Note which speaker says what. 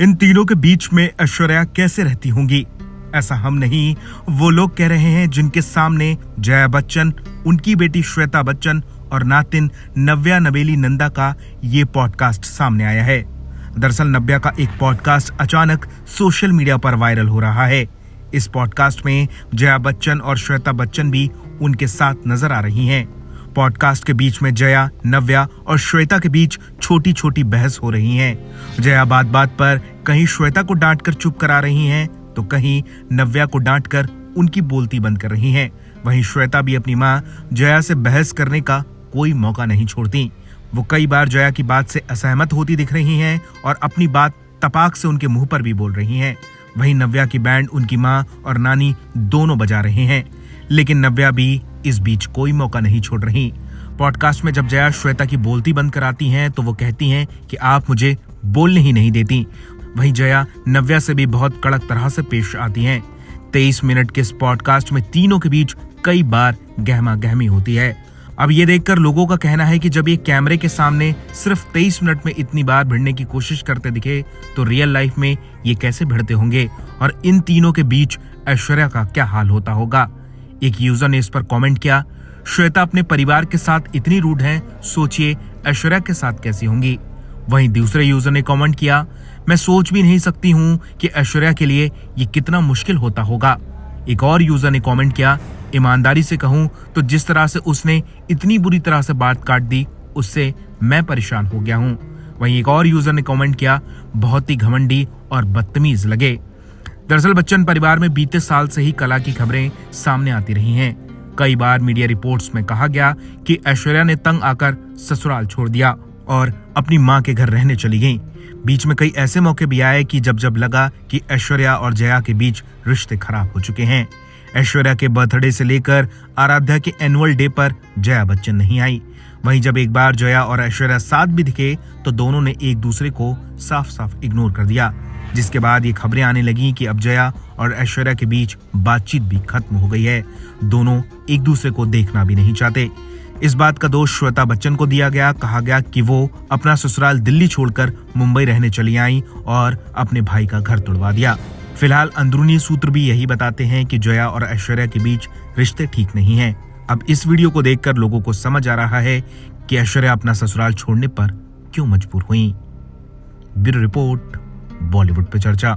Speaker 1: इन तीनों के बीच में ऐश्वर्या कैसे रहती होंगी? ऐसा हम नहीं, वो लोग कह रहे हैं जिनके सामने जया बच्चन, उनकी बेटी श्वेता बच्चन और नातिन नव्या नवेली नंदा का ये पॉडकास्ट सामने आया है। दरअसल नव्या का एक पॉडकास्ट अचानक सोशल मीडिया पर वायरल हो रहा है। इस पॉडकास्ट में जया बच्चन और श्वेता बच्चन भी उनके साथ नजर आ रही हैं। पॉडकास्ट के बीच में जया, नव्या और श्वेता के बीच छोटी छोटी बहस हो रही है। जया बात बात पर कहीं श्वेता को डांटकर चुप करा रही हैं, तो कहीं नव्या को डांटकर उनकी बोलती बंद कर रही हैं। वहीं श्वेता भी अपनी मां जया से बहस करने का कोई मौका नहीं छोड़ती। वो कई बार जया की बात से असहमत होती दिख रही हैं और अपनी बात तपाक से उनके मुंह पर भी बोल रही हैं। वहीं नव्या की बैंड उनकी मां और नानी दोनों बजा रहे हैं, लेकिन नव्या भी इस बीच कोई मौका नहीं छोड़ रही। पॉडकास्ट में जब जया श्वेता की बोलती बंद कराती हैं तो वो कहती हैं कि आप मुझे बोलने ही नहीं देती। वहीं जया नव्या से भी बहुत कड़क तरह से पेश आती हैं। 23 मिनट के इस पॉडकास्ट में तीनों के बीच कई बार गहमा गहमी होती है। अब ये देखकर लोगों का कहना है कि जब ये कैमरे के सामने सिर्फ 23 मिनट में इतनी बार भिड़ने की कोशिश करते दिखे तो रियल लाइफ में ये कैसे भिड़ते होंगे और इन तीनों के बीच ऐश्वर्या का क्या हाल होता होगा। एक यूजर ने इस पर कमेंट किया, श्वेता अपने परिवार के साथ इतनी रूड है, सोचिए ऐश्वर्या के साथ कैसी होंगी। वहीं दूसरे यूजर ने कमेंट किया, मैं सोच भी नहीं सकती हूँ कि ऐश्वर्या के लिए ये कितना मुश्किल होता होगा। एक और यूजर ने कमेंट किया, ईमानदारी से कहूँ तो जिस तरह से उसने इतनी बुरी तरह से बात काट दी, उससे मैं परेशान हो गया हूँ। वहीं एक और यूजर ने कमेंट किया, बहुत ही घमंडी और बदतमीज लगे। दरअसल बच्चन परिवार में बीते साल से ही कला की खबरें सामने आती रही हैं। कई बार मीडिया रिपोर्ट्स में कहा गया कि ऐश्वर्या ने तंग आकर ससुराल छोड़ दिया और अपनी मां के घर रहने चली गईं। बीच में कई ऐसे मौके भी आए कि जब लगा कि ऐश्वर्या और जया के बीच रिश्ते खराब हो चुके हैं। ऐश्वर्या के बर्थडे से लेकर आराध्या के एनुअल डे पर जया बच्चन नहीं आई। वहीं जब एक बार जया और ऐश्वर्या साथ भी दिखे तो दोनों ने एक दूसरे को साफ साफ इग्नोर कर दिया, जिसके बाद ये खबरें आने लगी कि अब जया और ऐश्वर्या के बीच बातचीत भी खत्म हो गई है। दोनों एक दूसरे को देखना भी नहीं चाहते। इस बात का दोष श्वेता बच्चन को दिया गया। कहा गया कि वो अपना ससुराल दिल्ली छोड़कर मुंबई रहने चली आई और अपने भाई का घर तुड़वा दिया। फिलहाल अंदरूनी सूत्र भी यही बताते हैं कि जया और ऐश्वर्या के बीच रिश्ते ठीक नहीं हैं। अब इस वीडियो को देखकर लोगों को समझ आ रहा है कि ऐश्वर्या अपना ससुराल छोड़ने पर क्यों मजबूर हुई। ब्यूरो रिपोर्ट, बॉलीवुड पे चर्चा।